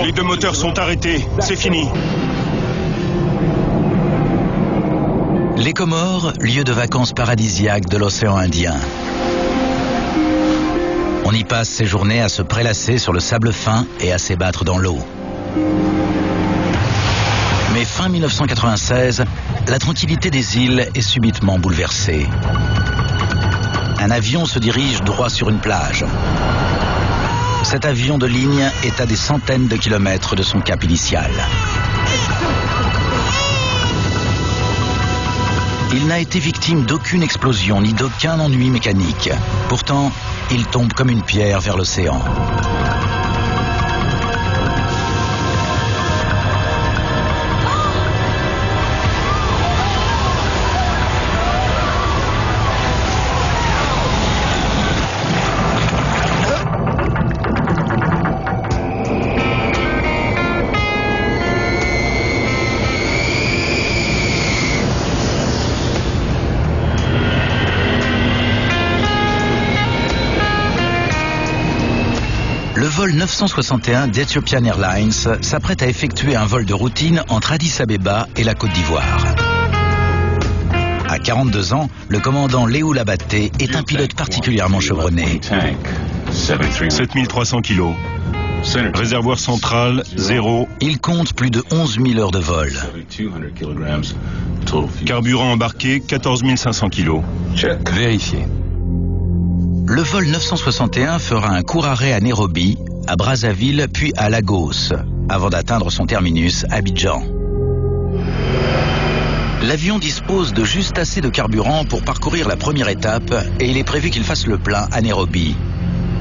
Les 2 moteurs sont arrêtés. C'est fini. Les Comores, lieu de vacances paradisiaque de l'océan Indien. On y passe ses journées à se prélasser sur le sable fin et à s'ébattre dans l'eau. Mais fin 1996, la tranquillité des îles est subitement bouleversée. Un avion se dirige droit sur une plage. Cet avion de ligne est à des centaines de kilomètres de son cap initial. Il n'a été victime d'aucune explosion ni d'aucun ennui mécanique. Pourtant, il tombe comme une pierre vers l'océan. Le vol 961 d'Ethiopian Airlines s'apprête à effectuer un vol de routine entre Addis Abeba et la Côte d'Ivoire. À 42 ans, le commandant Léo Labaté est un pilote particulièrement chevronné. 7300 kilos. Réservoir central, 0. Il compte plus de 11 000 heures de vol. Carburant embarqué, 14 500 kilos. Vérifié. Le vol 961 fera un court arrêt à Nairobi, à Brazzaville, puis à Lagos, avant d'atteindre son terminus, Abidjan. L'avion dispose de juste assez de carburant pour parcourir la première étape et il est prévu qu'il fasse le plein à Nairobi.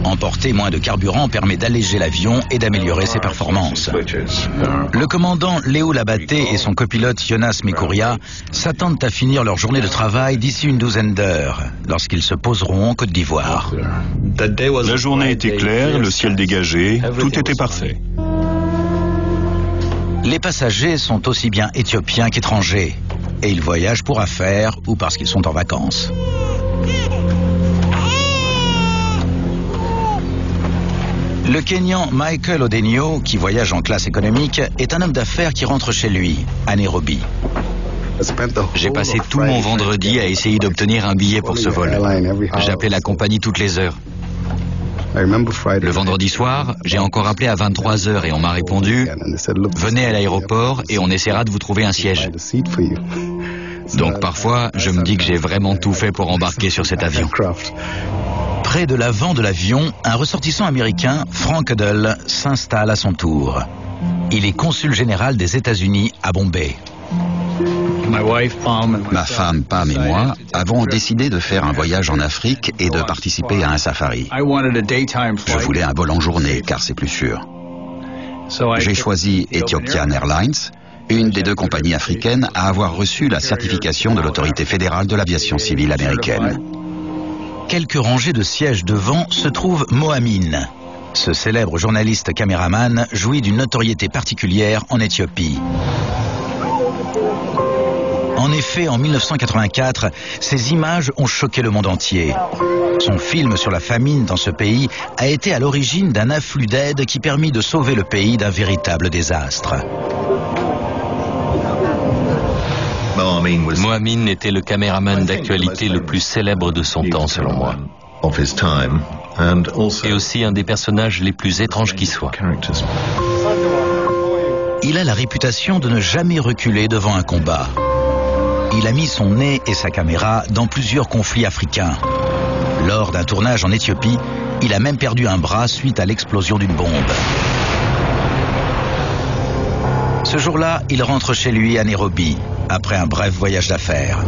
Emporter moins de carburant permet d'alléger l'avion et d'améliorer ses performances. Le commandant Léo Labaté et son copilote Jonas Mekouria s'attendent à finir leur journée de travail d'ici une douzaine d'heures, lorsqu'ils se poseront en Côte d'Ivoire. La journée était claire, le ciel dégagé, tout était parfait. Les passagers sont aussi bien éthiopiens qu'étrangers, et ils voyagent pour affaires ou parce qu'ils sont en vacances. Le Kenyan Michael Odenyo, qui voyage en classe économique, est un homme d'affaires qui rentre chez lui, à Nairobi. J'ai passé tout mon vendredi à essayer d'obtenir un billet pour ce vol. J'appelais la compagnie toutes les heures. Le vendredi soir, j'ai encore appelé à 23h et on m'a répondu « Venez à l'aéroport et on essaiera de vous trouver un siège ». Donc parfois, je me dis que j'ai vraiment tout fait pour embarquer sur cet avion. Près de l'avant de l'avion, un ressortissant américain, Frank Huddle, s'installe à son tour. Il est consul général des États-Unis à Bombay. Ma femme Pam et moi avons décidé de faire un voyage en Afrique et de participer à un safari. Je voulais un vol en journée car c'est plus sûr. J'ai choisi Ethiopian Airlines, une des 2 compagnies africaines à avoir reçu la certification de l'autorité fédérale de l'aviation civile américaine. Quelques rangées de sièges devant se trouve Mohamed. Ce célèbre journaliste caméraman jouit d'une notoriété particulière en Éthiopie. En effet, en 1984, ces images ont choqué le monde entier. Son film sur la famine dans ce pays a été à l'origine d'un afflux d'aide qui permit de sauver le pays d'un véritable désastre. Mohamed était le caméraman d'actualité le plus célèbre de son temps, selon moi. Et aussi un des personnages les plus étranges qui soient. Il a la réputation de ne jamais reculer devant un combat. Il a mis son nez et sa caméra dans plusieurs conflits africains. Lors d'un tournage en Éthiopie, il a même perdu un bras suite à l'explosion d'une bombe. Ce jour-là, il rentre chez lui à Nairobi, après un bref voyage d'affaires.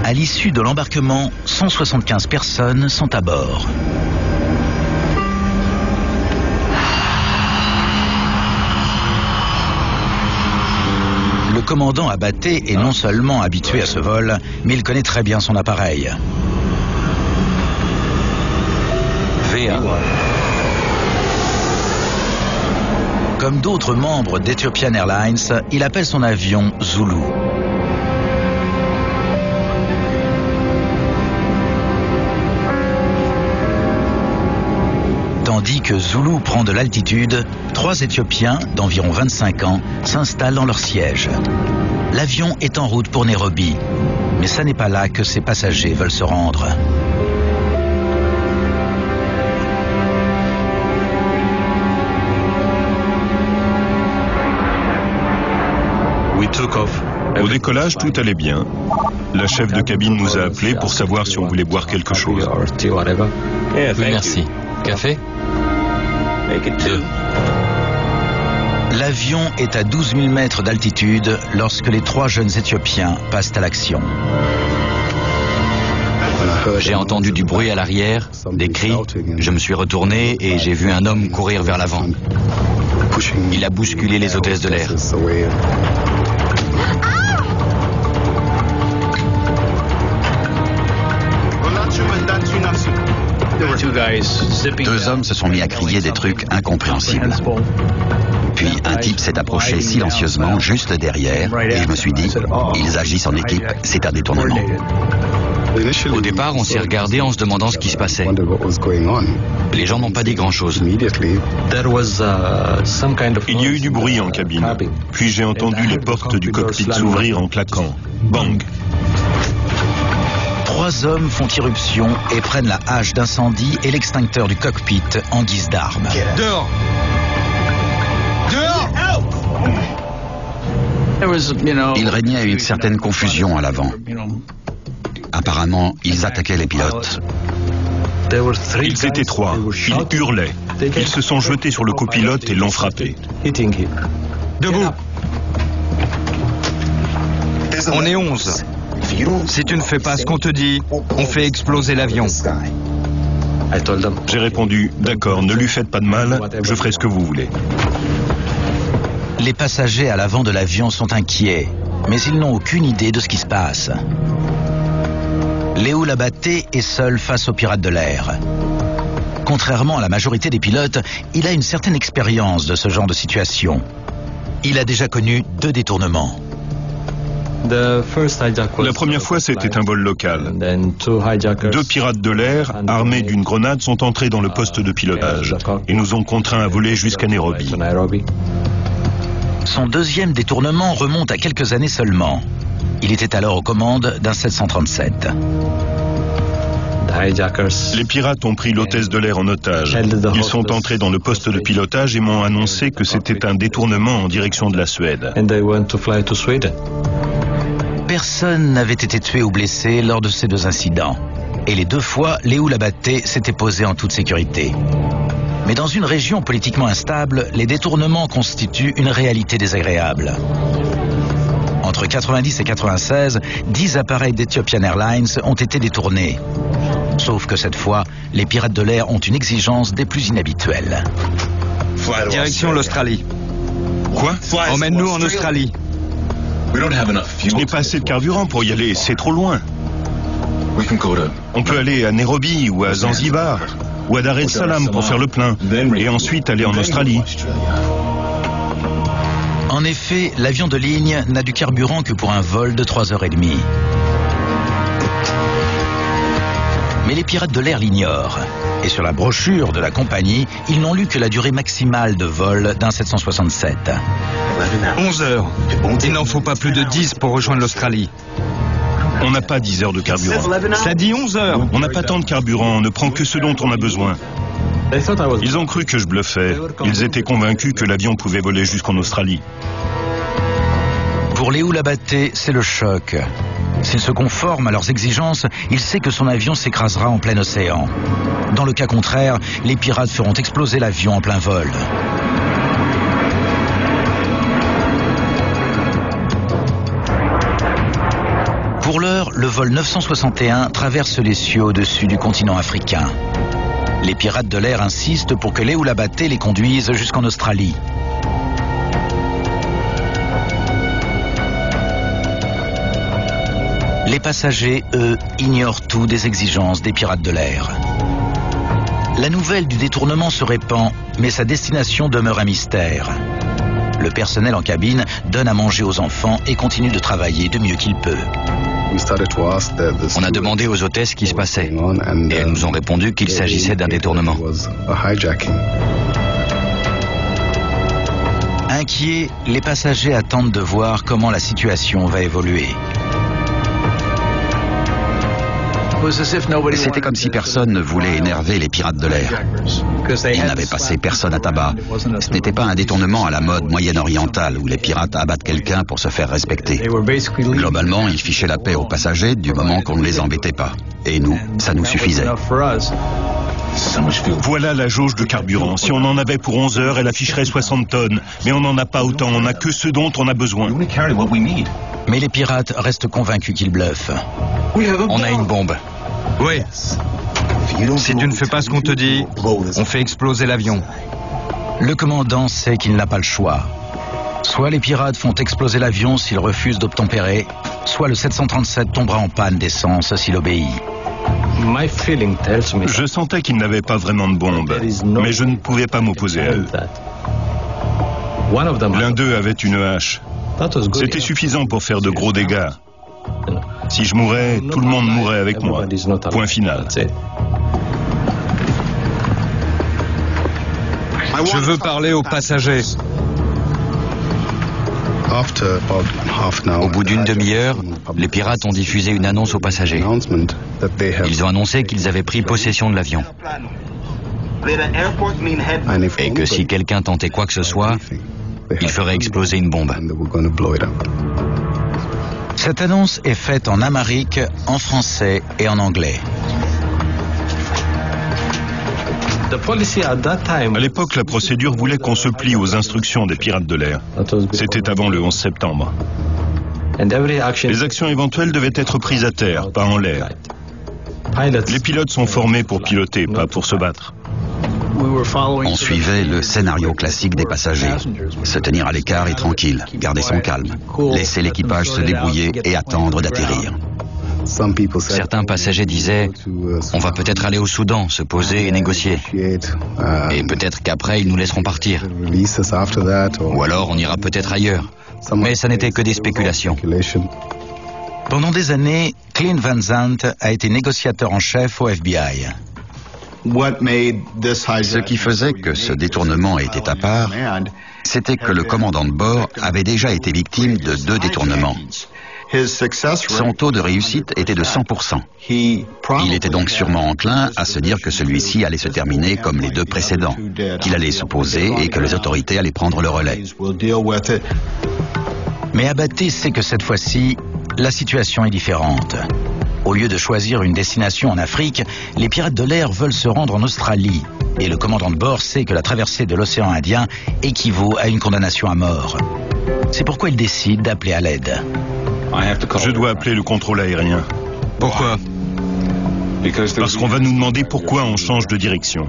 À l'issue de l'embarquement, 175 personnes sont à bord. Le commandant Abaté est non seulement habitué à ce vol, mais il connaît très bien son appareil. V1. Comme d'autres membres d'Ethiopian Airlines, il appelle son avion Zulu. que Zulu prend de l'altitude, 3 Éthiopiens d'environ 25 ans s'installent dans leur siège. L'avion est en route pour Nairobi, mais ça n'est pas là que ses passagers veulent se rendre. Au décollage, tout allait bien. La chef de cabine nous a appelés pour savoir si on voulait boire quelque chose. Oui, merci. Café? 2. L'avion est à 12 000 mètres d'altitude lorsque les 3 jeunes Éthiopiens passent à l'action. J'ai entendu du bruit à l'arrière, des cris. Je me suis retourné et j'ai vu un homme courir vers l'avant. Il a bousculé les hôtesses de l'air. Deux hommes se sont mis à crier des trucs incompréhensibles. Puis un type s'est approché silencieusement juste derrière et je me suis dit, ils agissent en équipe, c'est un détournement. Au départ, on s'est regardé en se demandant ce qui se passait. Les gens n'ont pas dit grand-chose. Il y a eu du bruit en cabine. Puis j'ai entendu les portes du cockpit s'ouvrir en claquant. Bang! 3 hommes font irruption et prennent la hache d'incendie et l'extincteur du cockpit en guise d'arme. Dehors! Dehors! Il régnait une certaine confusion à l'avant. Apparemment, ils attaquaient les pilotes. Ils étaient 3. Ils hurlaient. Ils se sont jetés sur le copilote et l'ont frappé. Debout! On est 11. Si tu ne fais pas ce qu'on te dit, on fait exploser l'avion. J'ai répondu, d'accord, ne lui faites pas de mal, je ferai ce que vous voulez. Les passagers à l'avant de l'avion sont inquiets, mais ils n'ont aucune idée de ce qui se passe. Léo Labaté est seul face aux pirates de l'air. Contrairement à la majorité des pilotes, il a une certaine expérience de ce genre de situation. Il a déjà connu 2 détournements. La première fois, c'était un vol local. 2 pirates de l'air, armés d'une grenade, sont entrés dans le poste de pilotage et nous ont contraints à voler jusqu'à Nairobi. Son 2e détournement remonte à quelques années seulement. Il était alors aux commandes d'un 737. Les pirates ont pris l'hôtesse de l'air en otage. Ils sont entrés dans le poste de pilotage et m'ont annoncé que c'était un détournement en direction de la Suède. Personne n'avait été tué ou blessé lors de ces 2 incidents. Et les 2 fois, Léo Labaté s'était posé en toute sécurité. Mais dans une région politiquement instable, les détournements constituent une réalité désagréable. Entre 90 et 96, 10 appareils d'Ethiopian Airlines ont été détournés. Sauf que cette fois, les pirates de l'air ont une exigence des plus inhabituelles. Direction l'Australie. Quoi? Emmène-nous en Australie. Je n'ai pas assez de carburant pour y aller, c'est trop loin. On peut aller à Nairobi ou à Zanzibar ou à Dar es Salaam pour faire le plein et ensuite aller en Australie. En effet, l'avion de ligne n'a du carburant que pour un vol de 3h30. Mais les pirates de l'air l'ignorent. Et sur la brochure de la compagnie, ils n'ont lu que la durée maximale de vol d'un 767. 11 heures. Il n'en faut pas plus de 10 pour rejoindre l'Australie. On n'a pas 10 heures de carburant. Ça dit 11 heures. On n'a pas tant de carburant, on ne prend que ce dont on a besoin. Ils ont cru que je bluffais. Ils étaient convaincus que l'avion pouvait voler jusqu'en Australie. Pour Léo Labaté, c'est le choc. S'il se conforme à leurs exigences, il sait que son avion s'écrasera en plein océan. Dans le cas contraire, les pirates feront exploser l'avion en plein vol. Pour l'heure, le vol 961 traverse les cieux au-dessus du continent africain. Les pirates de l'air insistent pour que Léo Labaté les conduise jusqu'en Australie. Les passagers, eux, ignorent tout des exigences des pirates de l'air. La nouvelle du détournement se répand, mais sa destination demeure un mystère. Le personnel en cabine donne à manger aux enfants et continue de travailler de mieux qu'il peut. On a demandé aux hôtesses ce qui se passait et elles nous ont répondu qu'il s'agissait d'un détournement. Inquiets, les passagers attendent de voir comment la situation va évoluer. C'était comme si personne ne voulait énerver les pirates de l'air. Ils n'avaient passé personne à tabac. Ce n'était pas un détournement à la mode moyen-orientale où les pirates abattent quelqu'un pour se faire respecter. Globalement, ils fichaient la paix aux passagers du moment qu'on ne les embêtait pas. Et nous, ça nous suffisait. Voilà la jauge de carburant. Si on en avait pour 11 heures, elle afficherait 60 tonnes. Mais on n'en a pas autant, on n'a que ce dont on a besoin. Mais les pirates restent convaincus qu'ils bluffent. On a une bombe. Oui. Si tu ne fais pas ce qu'on te dit, on fait exploser l'avion. Le commandant sait qu'il n'a pas le choix. Soit les pirates font exploser l'avion s'il refuse d'obtempérer, soit le 737 tombera en panne d'essence s'il obéit. Je sentais qu'il n'avait pas vraiment de bombe, mais je ne pouvais pas m'opposer à eux. L'un d'eux avait une hache. C'était suffisant pour faire de gros dégâts. Si je mourais, tout le monde mourrait avec moi. Point final. Je veux parler aux passagers. Au bout d'une demi-heure, les pirates ont diffusé une annonce aux passagers. Ils ont annoncé qu'ils avaient pris possession de l'avion. Et que si quelqu'un tentait quoi que ce soit, il ferait exploser une bombe. Cette annonce est faite en amharique, en français et en anglais. À l'époque, la procédure voulait qu'on se plie aux instructions des pirates de l'air. C'était avant le 11 septembre. Les actions éventuelles devaient être prises à terre, pas en l'air. Les pilotes sont formés pour piloter, pas pour se battre. On suivait le scénario classique des passagers. Se tenir à l'écart et tranquille, garder son calme, laisser l'équipage se débrouiller et attendre d'atterrir. Certains passagers disaient « On va peut-être aller au Soudan, se poser et négocier. Et peut-être qu'après, ils nous laisseront partir. Ou alors, on ira peut-être ailleurs. » Mais ça n'était que des spéculations. Pendant des années, Clint Van Zandt a été négociateur en chef au FBI. Ce qui faisait que ce détournement était à part, c'était que le commandant de bord avait déjà été victime de 2 détournements. Son taux de réussite était de 100%. Il était donc sûrement enclin à se dire que celui-ci allait se terminer comme les 2 précédents, qu'il allait s'opposer et que les autorités allaient prendre le relais. Mais Abaté sait que cette fois-ci, la situation est différente. Au lieu de choisir une destination en Afrique, les pirates de l'air veulent se rendre en Australie. Et le commandant de bord sait que la traversée de l'océan Indien équivaut à une condamnation à mort. C'est pourquoi il décide d'appeler à l'aide. Je dois appeler le contrôle aérien. Pourquoi? Parce qu'on va nous demander pourquoi on change de direction.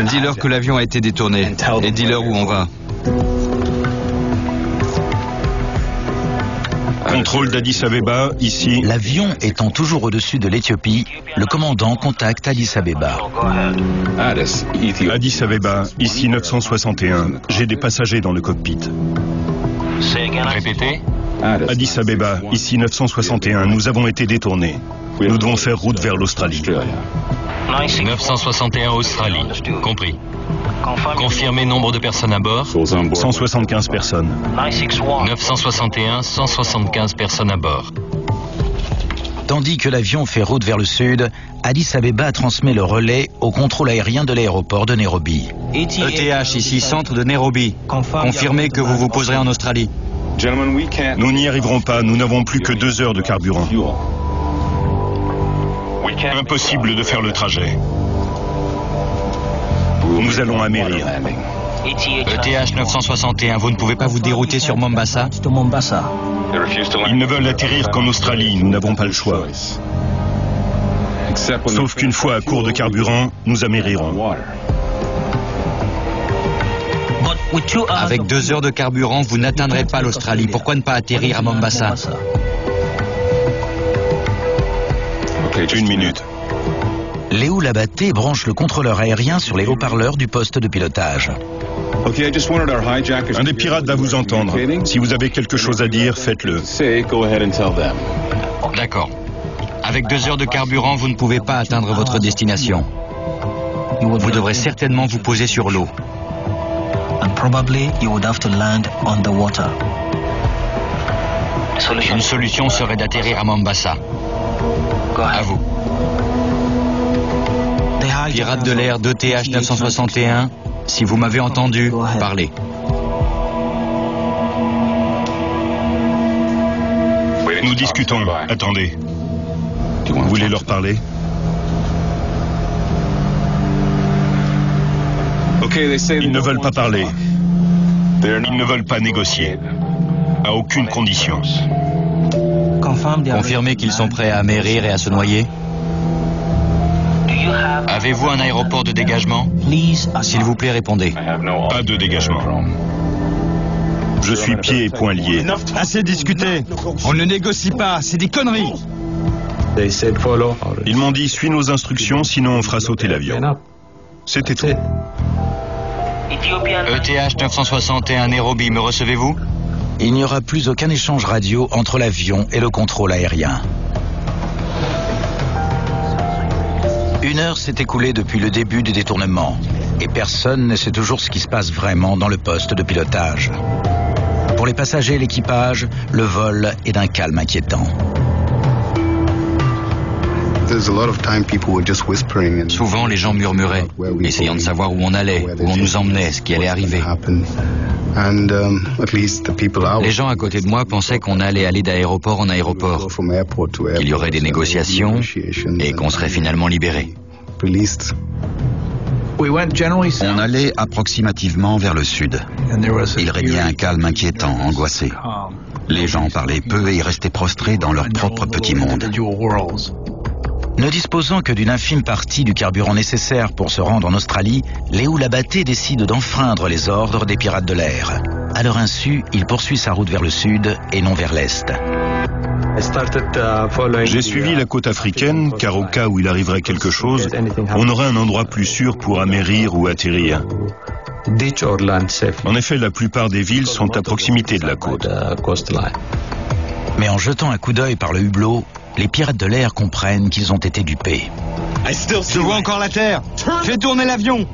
Dis-leur que l'avion a été détourné et dis-leur où on va. Contrôle d'Addis Abeba, ici. L'avion étant toujours au-dessus de l'Éthiopie, le commandant contacte Addis Abeba. Addis Abeba, ici 961. J'ai des passagers dans le cockpit. Répétez. Addis Abeba, ici 961. Nous avons été détournés. Nous devons faire route vers l'Australie. 961 Australie. Compris. Confirmé nombre de personnes à bord. 175 personnes. 961, 175 personnes à bord. Tandis que l'avion fait route vers le sud, Addis Abeba transmet le relais au contrôle aérien de l'aéroport de Nairobi. ETH, ici centre de Nairobi. Confirmez que vous vous poserez en Australie. Nous n'y arriverons pas, nous n'avons plus que 2 heures de carburant. Impossible de faire le trajet. Nous allons amérir. ETH 961, vous ne pouvez pas vous dérouter sur Mombasa? Ils ne veulent atterrir qu'en Australie, nous n'avons pas le choix. Sauf qu'une fois à court de carburant, nous amérirons. Avec 2 heures de carburant, vous n'atteindrez pas l'Australie. Pourquoi ne pas atterrir à1 minute. Léo Labatté branche le contrôleur aérien sur les haut-parleurs du poste de pilotage. Un des pirates va vous entendre. Si vous avez quelque chose à dire, faites-le. D'accord. Avec 2 heures de carburant, vous ne pouvez pas atteindre votre destination. Vous devrez certainement vous poser sur l'eau. Une solution serait d'atterrir à Mombasa. À vous. Pirates de l'air d'ETH 961, si vous m'avez entendu, parlez. Nous discutons. Attendez. Vous voulez leur parler? Ils ne veulent pas parler. Ils ne veulent pas négocier. À aucune condition. Confirmez qu'ils sont prêts à amérir et à se noyer. Avez-vous un aéroport de dégagement? S'il vous plaît, répondez. Pas de dégagement. Je suis pieds et poings liés. Assez discuté. On ne négocie pas, c'est des conneries. Ils m'ont dit, suis nos instructions, sinon on fera sauter l'avion. C'était tout. ETH 961 Nairobi, me recevez-vous? Il n'y aura plus aucun échange radio entre l'avion et le contrôle aérien. 1 heure s'est écoulée depuis le début du détournement et personne ne sait toujours ce qui se passe vraiment dans le poste de pilotage. Pour les passagers et l'équipage, le vol est d'un calme inquiétant. Souvent, les gens murmuraient, essayant de savoir où on allait, où on nous emmenait, ce qui allait arriver. Les gens à côté de moi pensaient qu'on allait aller d'aéroport en aéroport, qu'il y aurait des négociations et qu'on serait finalement libérés. On allait approximativement vers le sud. Il régnait un calme inquiétant, angoissé. Les gens parlaient peu et restaient prostrés dans leur propre petit monde. Ne disposant que d'une infime partie du carburant nécessaire pour se rendre en Australie, Léo Labatté décide d'enfreindre les ordres des pirates de l'air. À leur insu, il poursuit sa route vers le sud et non vers l'est. J'ai suivi la côte africaine, car au cas où il arriverait quelque chose, on aurait un endroit plus sûr pour amérir ou atterrir. En effet, la plupart des villes sont à proximité de la côte. Mais en jetant un coup d'œil par le hublot, les pirates de l'air comprennent qu'ils ont été dupés. Je vois encore la terre. Fais tourner l'avion.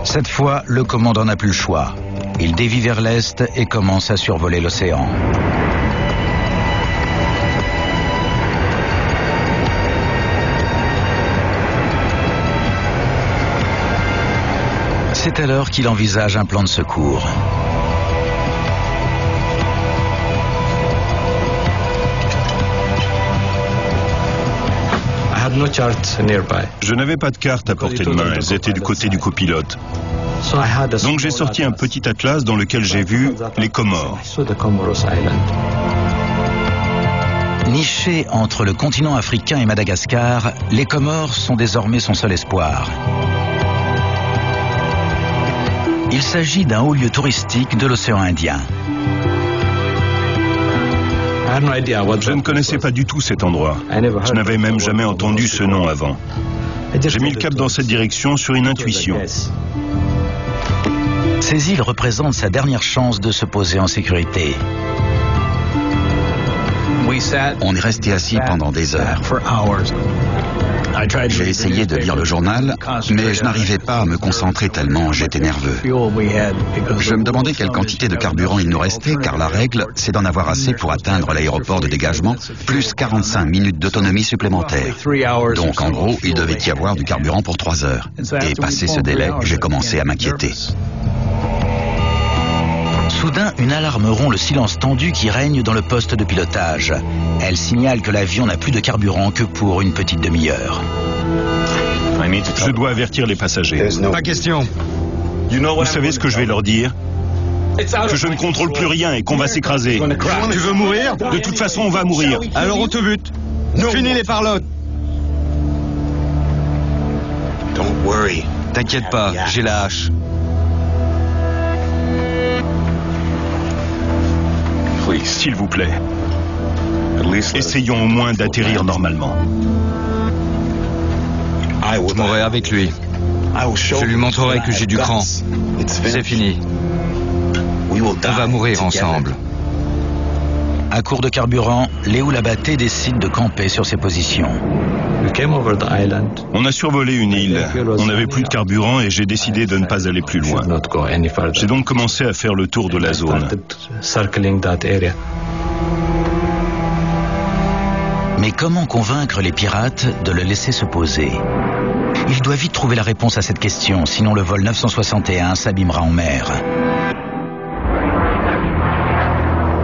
Cette fois, le commandant n'a plus le choix. Il dévie vers l'est et commence à survoler l'océan. C'est alors qu'il envisage un plan de secours. Je n'avais pas de carte à portée de main, elles étaient du côté du copilote. Donc j'ai sorti un petit atlas dans lequel j'ai vu les Comores. Nichés entre le continent africain et Madagascar, les Comores sont désormais son seul espoir. Il s'agit d'un haut lieu touristique de l'océan Indien. Je ne connaissais pas du tout cet endroit. Je n'avais même jamais entendu ce nom avant. J'ai mis le cap dans cette direction sur une intuition. Ces îles représentent sa dernière chance de se poser en sécurité. On est resté assis pendant des heures. J'ai essayé de lire le journal, mais je n'arrivais pas à me concentrer tellement j'étais nerveux. Je me demandais quelle quantité de carburant il nous restait, car la règle, c'est d'en avoir assez pour atteindre l'aéroport de dégagement, plus 45 minutes d'autonomie supplémentaire. Donc en gros, il devait y avoir du carburant pour 3 heures. Et passé ce délai, j'ai commencé à m'inquiéter. Soudain, une alarme rompt le silence tendu qui règne dans le poste de pilotage. Elle signale que l'avion n'a plus de carburant que pour une petite demi-heure. Je dois avertir les passagers. Pas question. Vous savez ce que je vais leur dire? Que je ne contrôle plus rien et qu'on va s'écraser. Tu veux mourir? De toute façon, on va mourir. Alors on te bute. Finis les parlottes. T'inquiète pas, j'ai la hache. S'il vous plaît, essayons au moins d'atterrir normalement. Je mourrai avec lui. Je lui montrerai que j'ai du cran. C'est fini. On va mourir ensemble. À court de carburant, Léo Labatté décide de camper sur ses positions. On a survolé une île. On n'avait plus de carburant et j'ai décidé de ne pas aller plus loin. J'ai donc commencé à faire le tour de la zone. Mais comment convaincre les pirates de le laisser se poser? Il doit vite trouver la réponse à cette question, sinon le vol 961 s'abîmera en mer.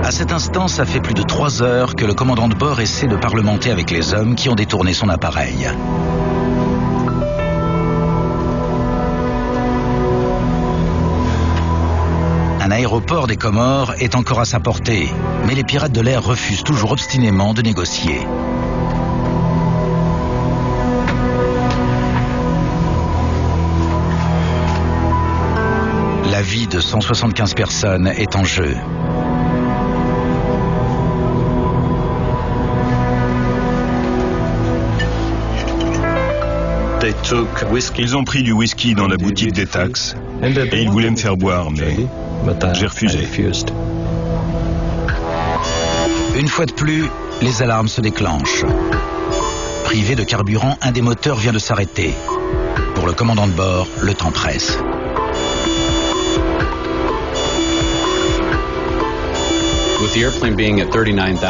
À cet instant, ça fait plus de 3 heures que le commandant de bord essaie de parlementer avec les hommes qui ont détourné son appareil. Un aéroport des Comores est encore à sa portée, mais les pirates de l'air refusent toujours obstinément de négocier. La vie de 175 personnes est en jeu. Ils ont pris du whisky dans la boutique des taxes et ils voulaient me faire boire, mais j'ai refusé. Une fois de plus, les alarmes se déclenchent. Privé de carburant, un des moteurs vient de s'arrêter. Pour le commandant de bord, le temps presse.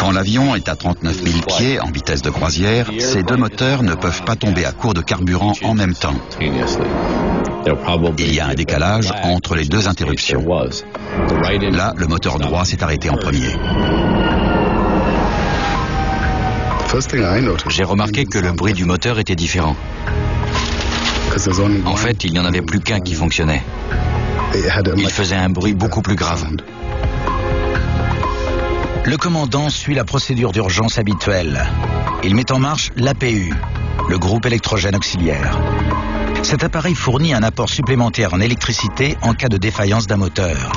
Quand l'avion est à 39 000 pieds en vitesse de croisière, ces 2 moteurs ne peuvent pas tomber à court de carburant en même temps. Il y a un décalage entre les 2 interruptions. Là, le moteur droit s'est arrêté en premier. J'ai remarqué que le bruit du moteur était différent. En fait, il n'y en avait plus qu'un qui fonctionnait. Il faisait un bruit beaucoup plus grave. Le commandant suit la procédure d'urgence habituelle. Il met en marche l'APU, le groupe électrogène auxiliaire. Cet appareil fournit un apport supplémentaire en électricité en cas de défaillance d'un moteur.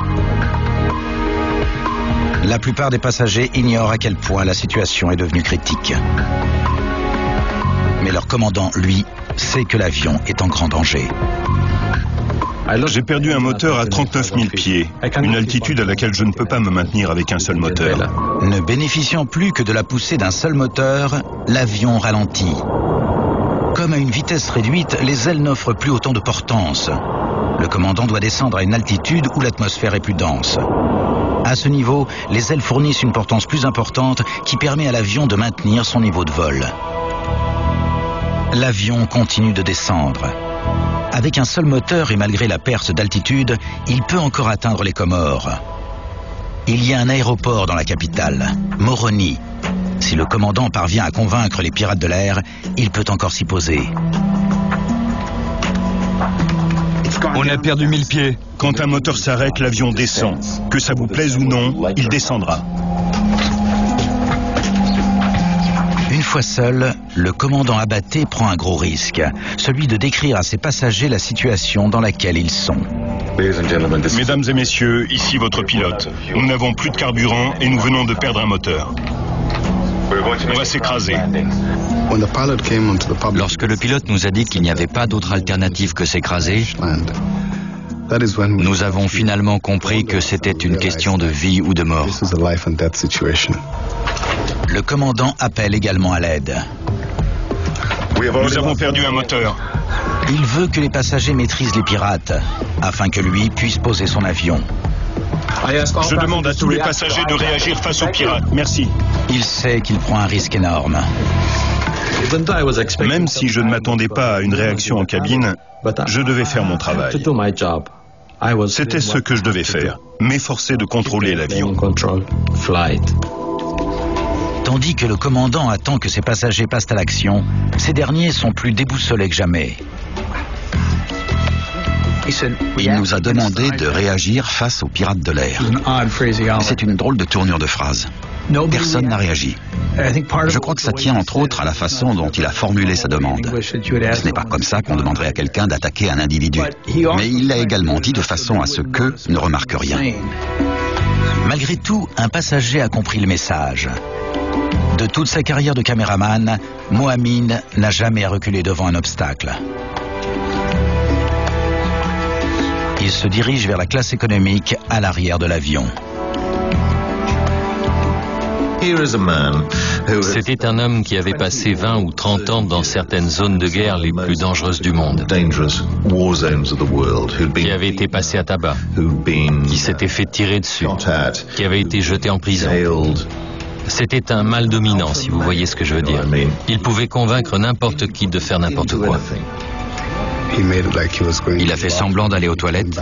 La plupart des passagers ignorent à quel point la situation est devenue critique. Mais leur commandant, lui, sait que l'avion est en grand danger. J'ai perdu un moteur à 39 000 pieds, une altitude à laquelle je ne peux pas me maintenir avec un seul moteur. Ne bénéficiant plus que de la poussée d'un seul moteur, l'avion ralentit. Comme à une vitesse réduite, les ailes n'offrent plus autant de portance. Le commandant doit descendre à une altitude où l'atmosphère est plus dense. À ce niveau, les ailes fournissent une portance plus importante qui permet à l'avion de maintenir son niveau de vol. L'avion continue de descendre. Avec un seul moteur et malgré la perte d'altitude, il peut encore atteindre les Comores. Il y a un aéroport dans la capitale, Moroni. Si le commandant parvient à convaincre les pirates de l'air, il peut encore s'y poser. On a perdu 1000 pieds. Quand un moteur s'arrête, l'avion descend. Que ça vous plaise ou non, il descendra. Une fois seul, le commandant Abatté prend un gros risque, celui de décrire à ses passagers la situation dans laquelle ils sont. Mesdames et messieurs, ici votre pilote. Nous n'avons plus de carburant et nous venons de perdre un moteur. On va s'écraser. Lorsque le pilote nous a dit qu'il n'y avait pas d'autre alternative que s'écraser, nous avons finalement compris que c'était une question de vie ou de mort. Le commandant appelle également à l'aide. Nous avons perdu un moteur. Il veut que les passagers maîtrisent les pirates, afin que lui puisse poser son avion. Je demande à tous les passagers de réagir face aux pirates. Merci. Il sait qu'il prend un risque énorme. Même si je ne m'attendais pas à une réaction en cabine, je devais faire mon travail. C'était ce que je devais faire, m'efforcer de contrôler l'avion. Tandis que le commandant attend que ses passagers passent à l'action, ces derniers sont plus déboussolés que jamais. Il nous a demandé de réagir face aux pirates de l'air. C'est une drôle de tournure de phrase. Personne n'a réagi. Je crois que ça tient entre autres à la façon dont il a formulé sa demande. Ce n'est pas comme ça qu'on demanderait à quelqu'un d'attaquer un individu. Mais il l'a également dit de façon à ce qu'eux ne remarquent rien. Malgré tout, un passager a compris le message. De toute sa carrière de caméraman, Mohammed n'a jamais reculé devant un obstacle. Il se dirige vers la classe économique à l'arrière de l'avion. C'était un homme qui avait passé 20 ou 30 ans dans certaines zones de guerre les plus dangereuses du monde, qui avait été passé à tabac, qui s'était fait tirer dessus, qui avait été jeté en prison. C'était un mal dominant, si vous voyez ce que je veux dire. Il pouvait convaincre n'importe qui de faire n'importe quoi. Il a fait semblant d'aller aux toilettes,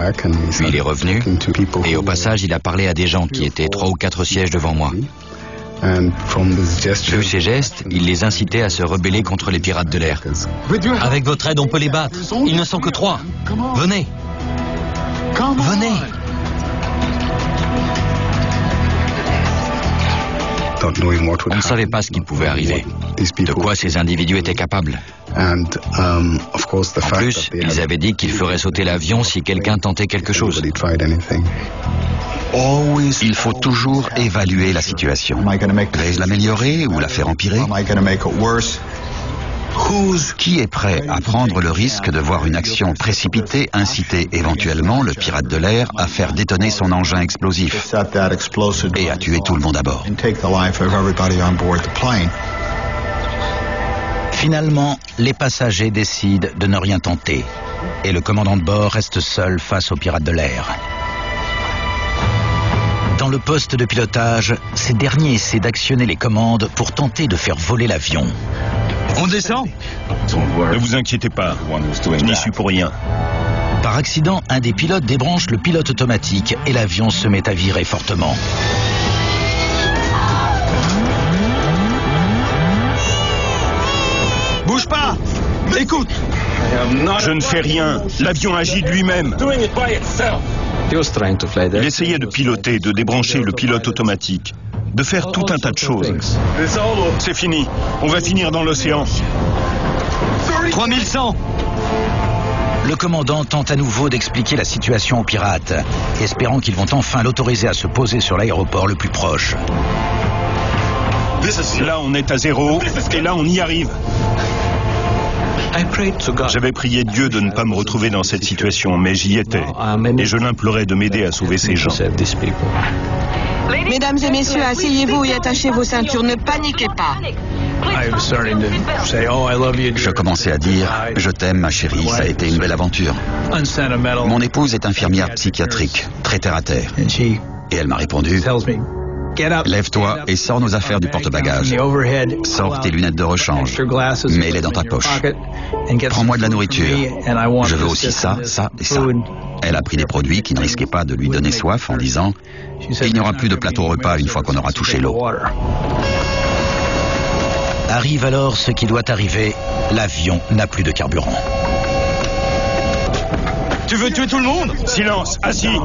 puis il est revenu, et au passage, il a parlé à des gens qui étaient 3 ou 4 sièges devant moi. Vu ces gestes, il les incitait à se rebeller contre les pirates de l'air. Avec votre aide, on peut les battre. Ils ne sont que 3. Venez. Venez. On ne savait pas ce qui pouvait arriver, de quoi ces individus étaient capables. En plus, ils avaient dit qu'ils feraient sauter l'avion si quelqu'un tentait quelque chose. Il faut toujours évaluer la situation. Vais-je l'améliorer ou la faire empirer? Qui est prêt à prendre le risque de voir une action précipitée inciter éventuellement le pirate de l'air à faire détonner son engin explosif et à tuer tout le monde à bord? Finalement, les passagers décident de ne rien tenter et le commandant de bord reste seul face aux pirates de l'air. Dans le poste de pilotage, ces derniers essaient d'actionner les commandes pour tenter de faire voler l'avion. On descend? Ne vous inquiétez pas, je n'y suis pour rien. Par accident, un des pilotes débranche le pilote automatique et l'avion se met à virer fortement. Bouge pas! Écoute! Je ne fais rien, l'avion agit de lui-même. Il essayait de piloter, de débrancher le pilote automatique, de faire tout un tas de choses. C'est fini, on va finir dans l'océan. 3100! Le commandant tente à nouveau d'expliquer la situation aux pirates, espérant qu'ils vont enfin l'autoriser à se poser sur l'aéroport le plus proche. Là, on est à 0, et là, on y arrive. J'avais prié Dieu de ne pas me retrouver dans cette situation, mais j'y étais. Et je l'implorais de m'aider à sauver ces gens. Mesdames et messieurs, asseyez-vous et attachez vos ceintures. Ne paniquez pas. Je commençais à dire « Je t'aime, ma chérie, ça a été une belle aventure ». Mon épouse est infirmière psychiatrique, très terre à terre. Et elle m'a répondu « Lève-toi et sors nos affaires du porte-bagages. Sors tes lunettes de rechange. Mets-les dans ta poche. Prends-moi de la nourriture. Je veux aussi ça, ça et ça. » Elle a pris des produits qui ne risquaient pas de lui donner soif en disant « Il n'y aura plus de plateau repas une fois qu'on aura touché l'eau. » Arrive alors ce qui doit arriver. L'avion n'a plus de carburant. Tu veux tuer tout le monde? Silence, assis.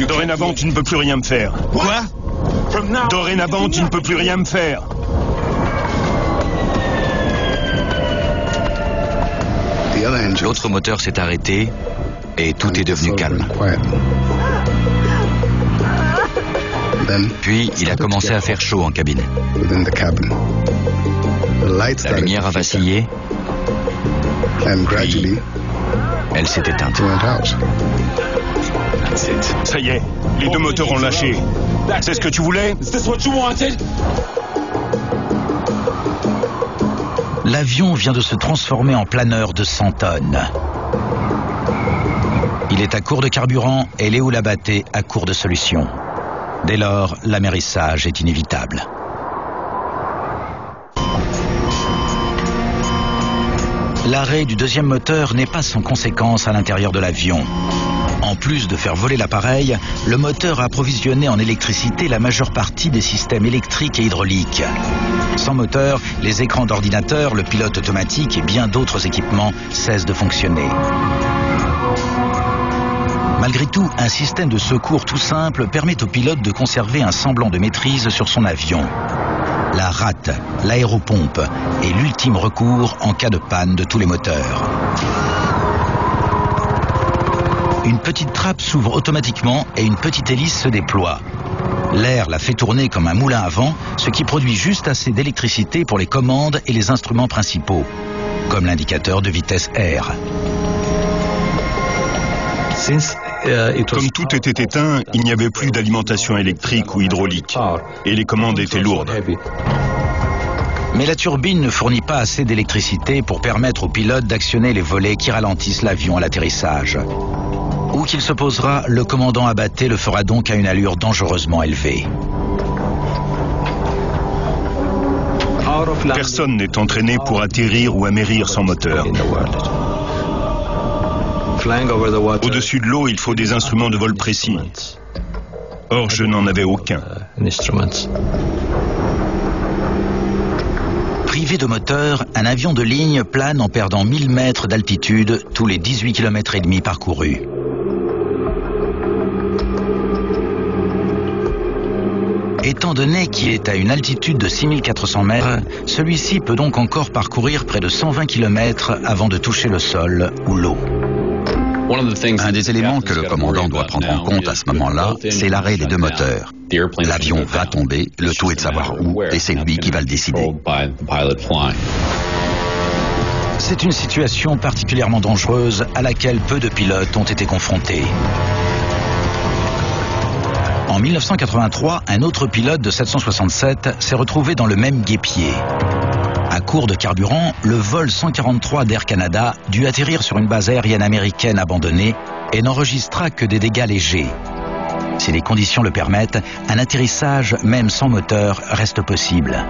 Dorénavant, tu ne peux plus rien me faire. Quoi? Dorénavant, tu ne peux plus rien me faire. L'autre moteur s'est arrêté et tout est devenu calme. Puis, il a commencé à faire chaud en cabine. La lumière a vacillé, puis elle s'est éteinte. Ça y est, les 2 moteurs ont lâché. C'est ce que tu voulais? L'avion vient de se transformer en planeur de 100 tonnes. Il est à court de carburant et Léo Labatté à court de solutions. Dès lors, l'amérissage est inévitable. L'arrêt du deuxième moteur n'est pas sans conséquence à l'intérieur de l'avion. En plus de faire voler l'appareil, le moteur a approvisionné en électricité la majeure partie des systèmes électriques et hydrauliques. Sans moteur, les écrans d'ordinateur, le pilote automatique et bien d'autres équipements cessent de fonctionner. Malgré tout, un système de secours tout simple permet au pilote de conserver un semblant de maîtrise sur son avion. La rate, l'aéropompe est l'ultime recours en cas de panne de tous les moteurs. Une petite trappe s'ouvre automatiquement et une petite hélice se déploie. L'air la fait tourner comme un moulin à vent, ce qui produit juste assez d'électricité pour les commandes et les instruments principaux, comme l'indicateur de vitesse R. Comme tout était éteint, il n'y avait plus d'alimentation électrique ou hydraulique, et les commandes étaient lourdes. Mais la turbine ne fournit pas assez d'électricité pour permettre au pilote d'actionner les volets qui ralentissent l'avion à l'atterrissage. Où qu'il se posera, le commandant Abaté le fera donc à une allure dangereusement élevée. Personne n'est entraîné pour atterrir ou amérir sans moteur. Au-dessus de l'eau, il faut des instruments de vol précis. Or, je n'en avais aucun. Privé de moteur, un avion de ligne plane en perdant 1000 mètres d'altitude tous les 18 km et demi parcourus. Étant donné qu'il est à une altitude de 6400 mètres, celui-ci peut donc encore parcourir près de 120 km avant de toucher le sol ou l'eau. Un des éléments que le commandant doit prendre en compte à ce moment-là, c'est l'arrêt des deux moteurs. L'avion va tomber, le tout est de savoir où, et c'est lui qui va le décider. C'est une situation particulièrement dangereuse à laquelle peu de pilotes ont été confrontés. En 1983, un autre pilote de 767 s'est retrouvé dans le même guêpier. À court de carburant, le vol 143 d'Air Canada dut atterrir sur une base aérienne américaine abandonnée et n'enregistra que des dégâts légers. Si les conditions le permettent, un atterrissage, même sans moteur, reste possible.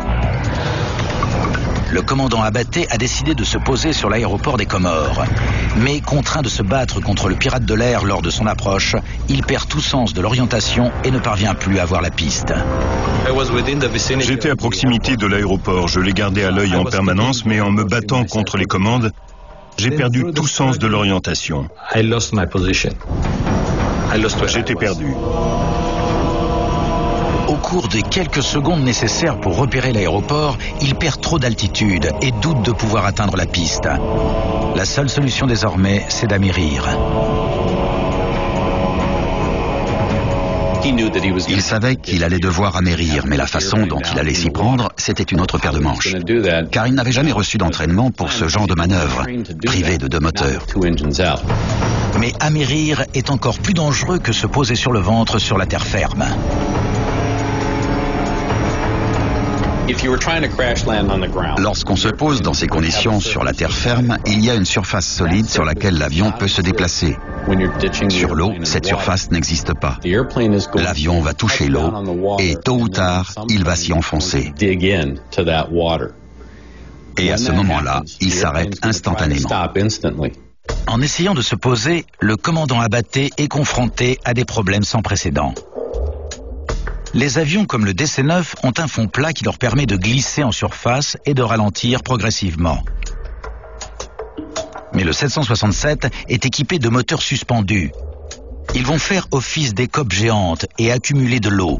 Le commandant Abaté a décidé de se poser sur l'aéroport des Comores. Mais contraint de se battre contre le pirate de l'air lors de son approche, il perd tout sens de l'orientation et ne parvient plus à voir la piste. J'étais à proximité de l'aéroport, je l'ai gardé à l'œil en permanence, mais en me battant contre les commandes, j'ai perdu tout sens de l'orientation. J'étais perdu. Au cours des quelques secondes nécessaires pour repérer l'aéroport, il perd trop d'altitude et doute de pouvoir atteindre la piste. La seule solution désormais, c'est d'amérir. Il savait qu'il allait devoir amérir, mais la façon dont il allait s'y prendre, c'était une autre paire de manches. Car il n'avait jamais reçu d'entraînement pour ce genre de manœuvre, privé de deux moteurs. Mais amérir est encore plus dangereux que se poser sur le ventre sur la terre ferme. Lorsqu'on se pose dans ces conditions sur la terre ferme, il y a une surface solide sur laquelle l'avion peut se déplacer. Sur l'eau, cette surface n'existe pas. L'avion va toucher l'eau et tôt ou tard, il va s'y enfoncer. Et à ce moment-là, il s'arrête instantanément. En essayant de se poser, le commandant Abaté est confronté à des problèmes sans précédent. Les avions comme le DC-9 ont un fond plat qui leur permet de glisser en surface et de ralentir progressivement. Mais le 767 est équipé de moteurs suspendus. Ils vont faire office d'écope géante et accumuler de l'eau.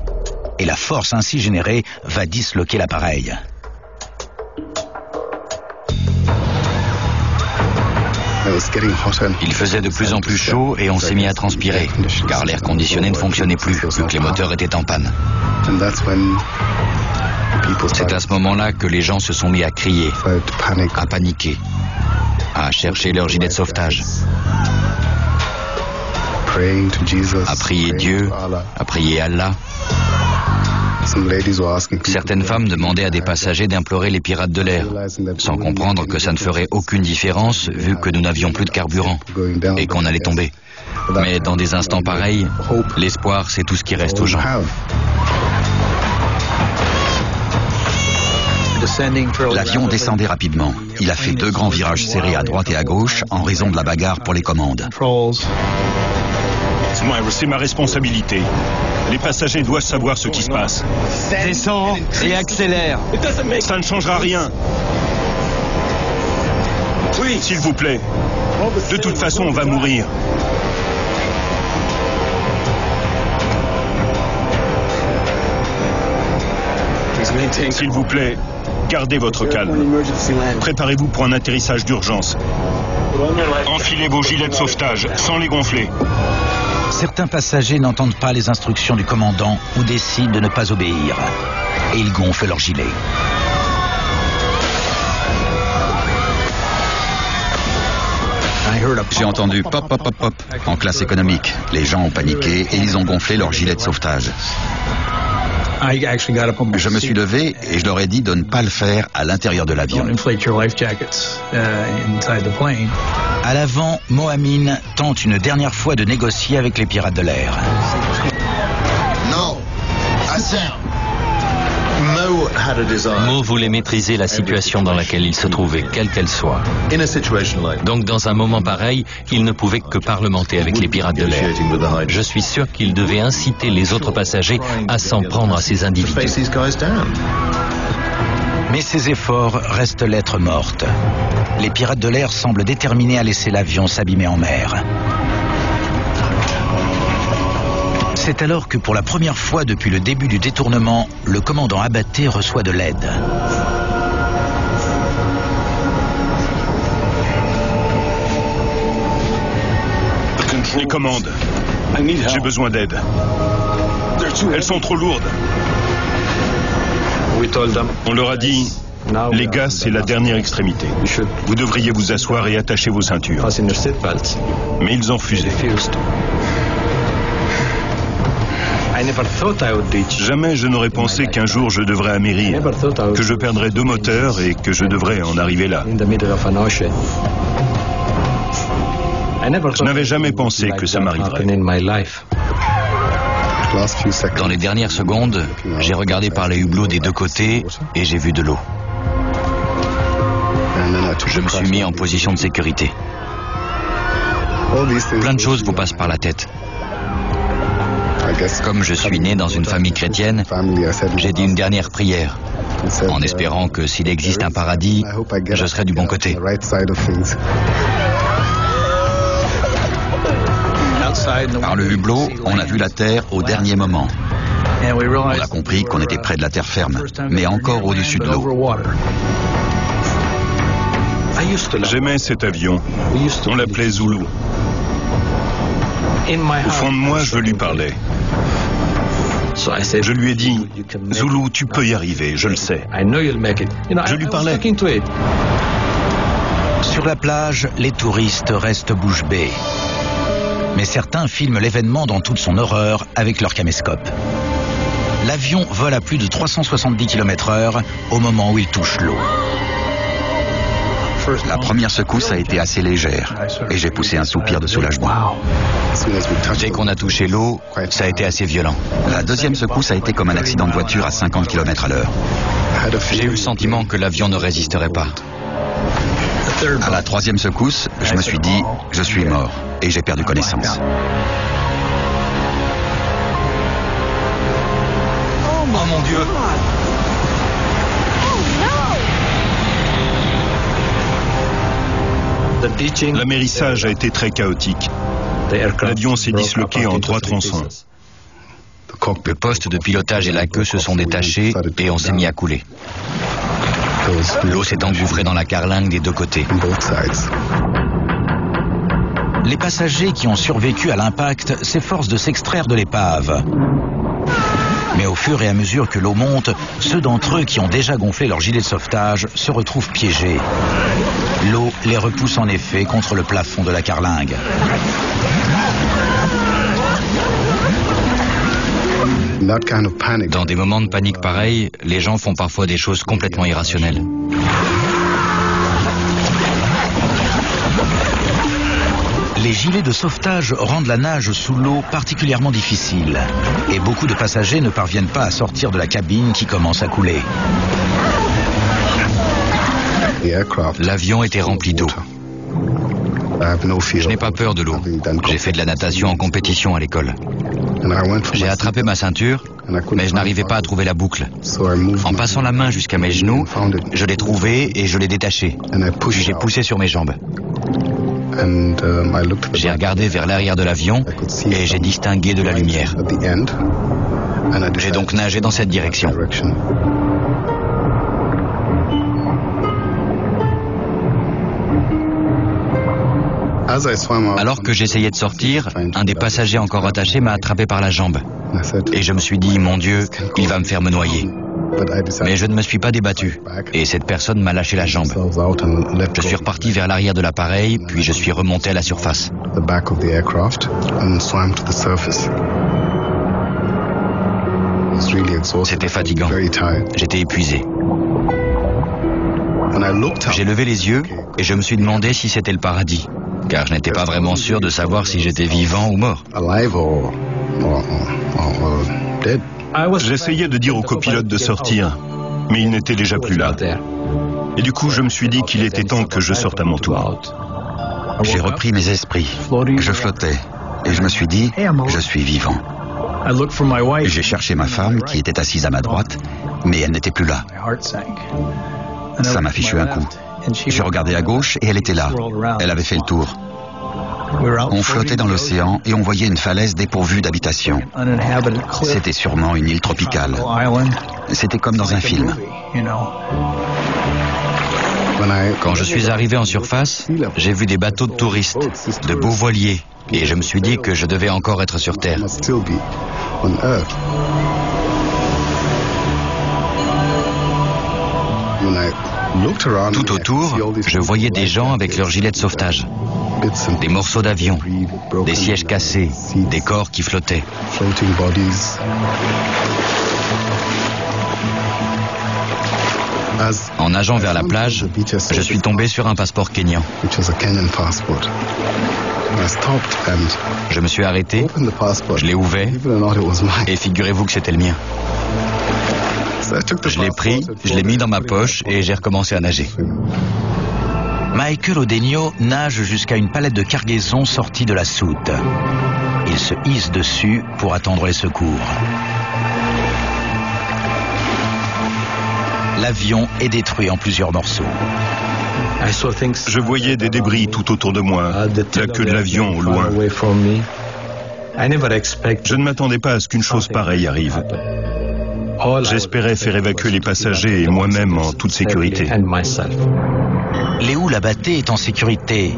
Et la force ainsi générée va disloquer l'appareil. Il faisait de plus en plus chaud et on s'est mis à transpirer, car l'air conditionné ne fonctionnait plus, vu que les moteurs étaient en panne. C'est à ce moment-là que les gens se sont mis à crier, à paniquer, à chercher leur gilet de sauvetage, à prier Dieu, à prier Allah. Certaines femmes demandaient à des passagers d'implorer les pirates de l'air, sans comprendre que ça ne ferait aucune différence vu que nous n'avions plus de carburant et qu'on allait tomber. Mais dans des instants pareils, l'espoir, c'est tout ce qui reste aux gens. L'avion descendait rapidement. Il a fait 2 grands virages serrés à droite et à gauche en raison de la bagarre pour les commandes. C'est ma responsabilité. Les passagers doivent savoir ce qui se passe. Descends et accélère. Ça ne changera rien. S'il vous plaît. De toute façon, on va mourir. S'il vous plaît, Gardez votre calme. Préparez-vous pour un atterrissage d'urgence. Enfilez vos gilets de sauvetage, sans les gonfler. Certains passagers n'entendent pas les instructions du commandant ou décident de ne pas obéir. Et ils gonflent leurs gilets. J'ai entendu pop, pop, pop, pop en classe économique. Les gens ont paniqué et ils ont gonflé leur gilet de sauvetage. Je me suis levé et je leur ai dit de ne pas le faire à l'intérieur de l'avion. À l'avant, Mohamed tente une dernière fois de négocier avec les pirates de l'air. Mo voulait maîtriser la situation dans laquelle il se trouvait, quelle qu'elle soit. Donc dans un moment pareil, il ne pouvait que parlementer avec les pirates de l'air. Je suis sûr qu'il devait inciter les autres passagers à s'en prendre à ces individus. Mais ces efforts restent lettre morte. Les pirates de l'air semblent déterminés à laisser l'avion s'abîmer en mer. C'est alors que pour la première fois depuis le début du détournement, le commandant Abaté reçoit de l'aide. Les commandes. J'ai besoin d'aide. Elles sont trop lourdes. On leur a dit, les gars, c'est la dernière extrémité. Vous devriez vous asseoir et attacher vos ceintures. Mais ils ont refusé. Jamais je n'aurais pensé qu'un jour je devrais amérir, que je perdrais 2 moteurs et que je devrais en arriver là. Je n'avais jamais pensé que ça m'arriverait. Dans les dernières secondes, j'ai regardé par les hublots des deux côtés et j'ai vu de l'eau. Je me suis mis en position de sécurité. Plein de choses vous passent par la tête. Comme je suis né dans une famille chrétienne, j'ai dit une dernière prière, en espérant que s'il existe un paradis, je serai du bon côté. Par le hublot, on a vu la terre au dernier moment. On a compris qu'on était près de la terre ferme, mais encore au-dessus de l'eau. J'aimais cet avion. On l'appelait Zulu. Au fond de moi, je lui parlais. Je lui ai dit, Zulu, tu peux y arriver, je le sais. Je lui parlais. Sur la plage, les touristes restent bouche bée. Mais certains filment l'événement dans toute son horreur avec leur caméscope. L'avion vole à plus de 370 km/h au moment où il touche l'eau. La première secousse a été assez légère et j'ai poussé un soupir de soulagement. Dès qu'on a touché l'eau, ça a été assez violent. La deuxième secousse a été comme un accident de voiture à 50 km/h. J'ai eu le sentiment que l'avion ne résisterait pas. À la troisième secousse, je me suis dit, je suis mort et j'ai perdu connaissance. Oh mon Dieu! L'amérissage a été très chaotique. L'avion s'est disloqué en 3 tronçons. Le poste de pilotage et la queue se sont détachés et on s'est mis à couler. L'eau s'est engouffrée dans la carlingue des deux côtés. Les passagers qui ont survécu à l'impact s'efforcent de s'extraire de l'épave. Mais au fur et à mesure que l'eau monte, ceux d'entre eux qui ont déjà gonflé leur gilet de sauvetage se retrouvent piégés. L'eau les repousse en effet contre le plafond de la carlingue. Dans des moments de panique pareils, les gens font parfois des choses complètement irrationnelles. Les gilets de sauvetage rendent la nage sous l'eau particulièrement difficile. Et beaucoup de passagers ne parviennent pas à sortir de la cabine qui commence à couler. L'avion était rempli d'eau. Je n'ai pas peur de l'eau. J'ai fait de la natation en compétition à l'école. J'ai attrapé ma ceinture, mais je n'arrivais pas à trouver la boucle. En passant la main jusqu'à mes genoux, je l'ai trouvée et je l'ai détachée. Puis j'ai poussé sur mes jambes. J'ai regardé vers l'arrière de l'avion et j'ai distingué de la lumière. J'ai donc nagé dans cette direction. Alors que j'essayais de sortir, un des passagers encore attaché m'a attrapé par la jambe. Et je me suis dit, mon Dieu, il va me faire me noyer. Mais je ne me suis pas débattu, et cette personne m'a lâché la jambe. Je suis reparti vers l'arrière de l'appareil, puis je suis remonté à la surface. C'était fatigant. J'étais épuisé. J'ai levé les yeux et je me suis demandé si c'était le paradis, car je n'étais pas vraiment sûr de savoir si j'étais vivant ou mort. J'essayais de dire au copilote de sortir, mais il n'était déjà plus là. Et du coup, je me suis dit qu'il était temps que je sorte à mon tour. J'ai repris mes esprits. Je flottais et je me suis dit, je suis vivant. J'ai cherché ma femme qui était assise à ma droite, mais elle n'était plus là. Ça m'a fichu un coup. J'ai regardé à gauche et elle était là. Elle avait fait le tour. On flottait dans l'océan et on voyait une falaise dépourvue d'habitation. C'était sûrement une île tropicale. C'était comme dans un film. Quand je suis arrivé en surface, j'ai vu des bateaux de touristes, de beaux voiliers, et je me suis dit que je devais encore être sur Terre. Tout autour, je voyais des gens avec leurs gilets de sauvetage, des morceaux d'avion, des sièges cassés, des corps qui flottaient. En nageant vers la plage, je suis tombé sur un passeport kényan. Je me suis arrêté, je l'ai ouvert, et figurez-vous que c'était le mien. Je l'ai pris, je l'ai mis dans ma poche et j'ai recommencé à nager. Michael Odenyo nage jusqu'à une palette de cargaison sortie de la soute. Il se hisse dessus pour attendre les secours. L'avion est détruit en plusieurs morceaux. Je voyais des débris tout autour de moi, la queue de l'avion au loin. Je ne m'attendais pas à ce qu'une chose pareille arrive. J'espérais faire évacuer les passagers et moi-même en toute sécurité. Léo Labaté est en sécurité,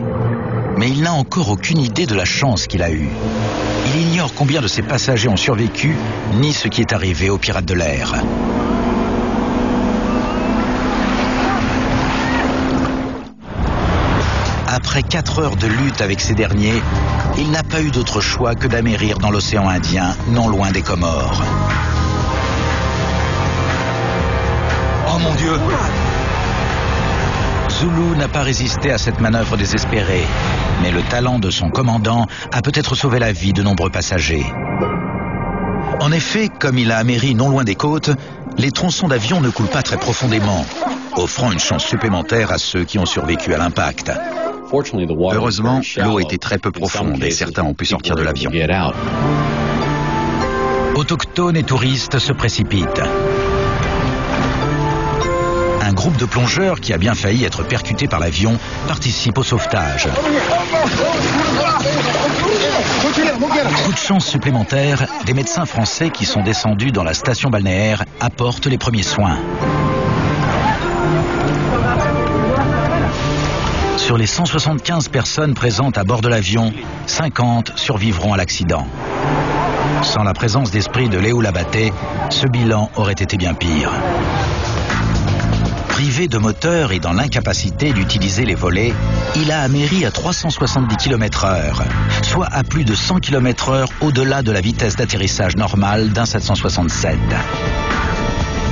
mais il n'a encore aucune idée de la chance qu'il a eue. Il ignore combien de ses passagers ont survécu, ni ce qui est arrivé aux pirates de l'air. Après 4 heures de lutte avec ces derniers, il n'a pas eu d'autre choix que d'amérir dans l'océan Indien, non loin des Comores. Oh mon Dieu! Zulu n'a pas résisté à cette manœuvre désespérée, mais le talent de son commandant a peut-être sauvé la vie de nombreux passagers. En effet, comme il a améri non loin des côtes, les tronçons d'avion ne coulent pas très profondément, offrant une chance supplémentaire à ceux qui ont survécu à l'impact. Heureusement, l'eau était très peu profonde et certains ont pu sortir de l'avion. Autochtones et touristes se précipitent. Un groupe de plongeurs qui a bien failli être percuté par l'avion participe au sauvetage. Coup de chance supplémentaire, des médecins français qui sont descendus dans la station balnéaire apportent les premiers soins. Sur les 175 personnes présentes à bord de l'avion, 50 survivront à l'accident. Sans la présence d'esprit de Léo Labaté, ce bilan aurait été bien pire. Privé de moteur et dans l'incapacité d'utiliser les volets, il a améri à 370 km/h, soit à plus de 100 km/h au-delà de la vitesse d'atterrissage normale d'un 767.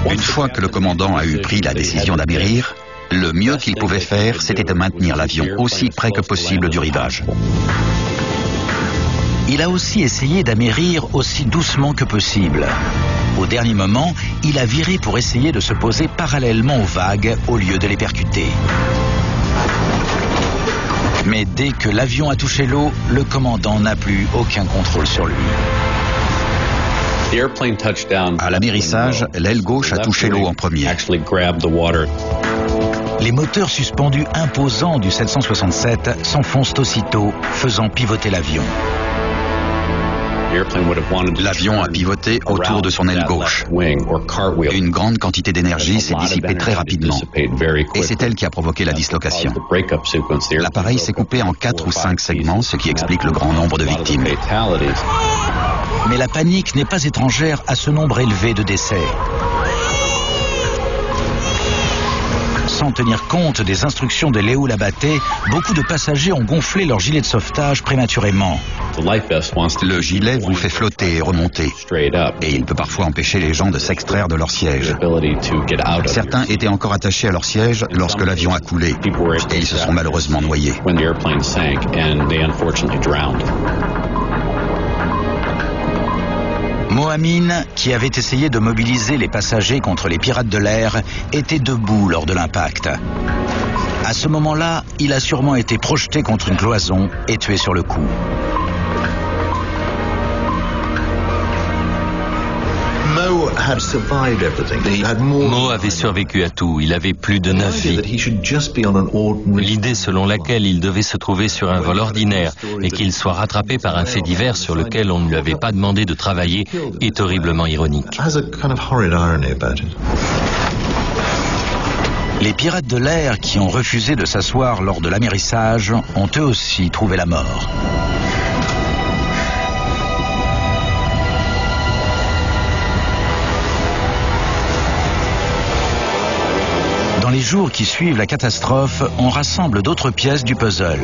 Une fois que le commandant a eu pris la décision d'amérir, le mieux qu'il pouvait faire, c'était de maintenir l'avion aussi près que possible du rivage. Il a aussi essayé d'amérir aussi doucement que possible. Au dernier moment, il a viré pour essayer de se poser parallèlement aux vagues au lieu de les percuter. Mais dès que l'avion a touché l'eau, le commandant n'a plus aucun contrôle sur lui. À l'amérissage, l'aile gauche a touché l'eau en premier. Les moteurs suspendus imposants du 767 s'enfoncent aussitôt, faisant pivoter l'avion. L'avion a pivoté autour de son aile gauche. Une grande quantité d'énergie s'est dissipée très rapidement. Et c'est elle qui a provoqué la dislocation. L'appareil s'est coupé en 4 ou 5 segments, ce qui explique le grand nombre de victimes. Mais la panique n'est pas étrangère à ce nombre élevé de décès. Sans tenir compte des instructions de Léo Labatté, beaucoup de passagers ont gonflé leur gilet de sauvetage prématurément. Le gilet vous fait flotter et remonter. Et il peut parfois empêcher les gens de s'extraire de leur siège. Certains étaient encore attachés à leur siège lorsque l'avion a coulé. Et ils se sont malheureusement noyés. Mohamine, qui avait essayé de mobiliser les passagers contre les pirates de l'air, était debout lors de l'impact. À ce moment-là, il a sûrement été projeté contre une cloison et tué sur le coup. Mo avait survécu à tout, il avait plus de 9 vies. L'idée selon laquelle il devait se trouver sur un vol ordinaire et qu'il soit rattrapé par un fait divers sur lequel on ne lui avait pas demandé de travailler est horriblement ironique. Les pirates de l'air qui ont refusé de s'asseoir lors de l'amérissage ont eux aussi trouvé la mort. Dans les jours qui suivent la catastrophe, on rassemble d'autres pièces du puzzle.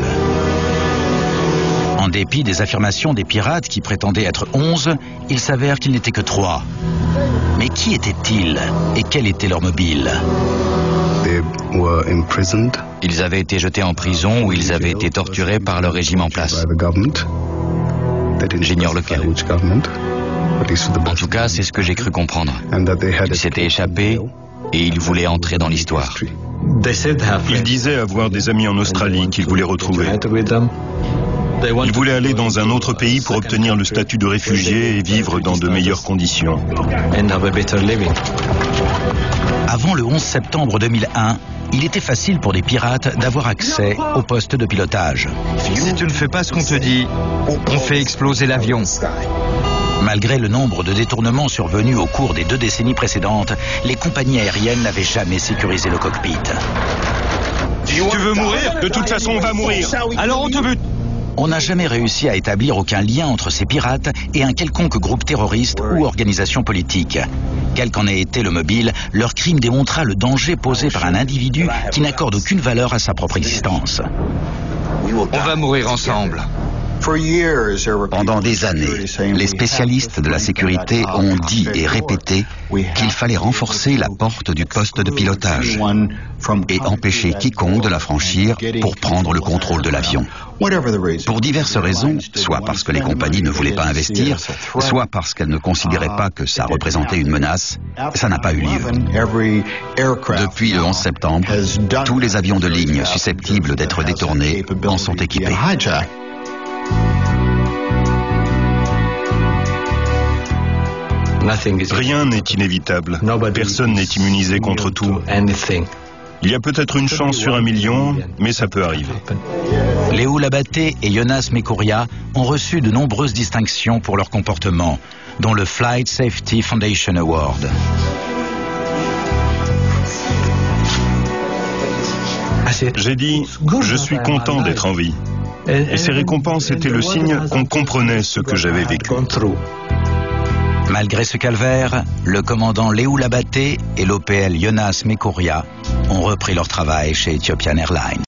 En dépit des affirmations des pirates qui prétendaient être 11, il s'avère qu'ils n'étaient que 3. Mais qui étaient-ils et quel était leur mobile? Ils avaient été jetés en prison ou ils avaient été torturés par le régime en place. J'ignore lequel. En tout cas, c'est ce que j'ai cru comprendre. Ils s'étaient échappés et ils voulaient entrer dans l'histoire. Ils disaient avoir des amis en Australie qu'ils voulaient retrouver. Ils voulaient aller dans un autre pays pour obtenir le statut de réfugié et vivre dans de meilleures conditions. Avant le 11 septembre 2001, il était facile pour les pirates d'avoir accès au poste de pilotage. Si tu ne fais pas ce qu'on te dit, on fait exploser l'avion. Malgré le nombre de détournements survenus au cours des 2 décennies précédentes, les compagnies aériennes n'avaient jamais sécurisé le cockpit. Tu veux mourir? De toute façon, on va mourir. Alors on te bute. On n'a jamais réussi à établir aucun lien entre ces pirates et un quelconque groupe terroriste ou organisation politique. Quel qu'en ait été le mobile, leur crime démontra le danger posé par un individu qui n'accorde aucune valeur à sa propre existence. On va mourir ensemble. Pendant des années, les spécialistes de la sécurité ont dit et répété qu'il fallait renforcer la porte du poste de pilotage et empêcher quiconque de la franchir pour prendre le contrôle de l'avion. Pour diverses raisons, soit parce que les compagnies ne voulaient pas investir, soit parce qu'elles ne considéraient pas que ça représentait une menace, ça n'a pas eu lieu. Depuis le 11 septembre, tous les avions de ligne susceptibles d'être détournés en sont équipés. Rien n'est inévitable. Personne n'est immunisé contre tout. Il y a peut-être une chance sur 1 million, mais ça peut arriver. Léo Labatté et Jonas Mekouria ont reçu de nombreuses distinctions pour leur comportement, dont le Flight Safety Foundation Award. J'ai dit, je suis content d'être en vie. Et ces récompenses étaient le signe qu'on comprenait ce que j'avais vécu. Malgré ce calvaire, le commandant Léo Labatté et l'OPL Jonas Mekouria ont repris leur travail chez Ethiopian Airlines.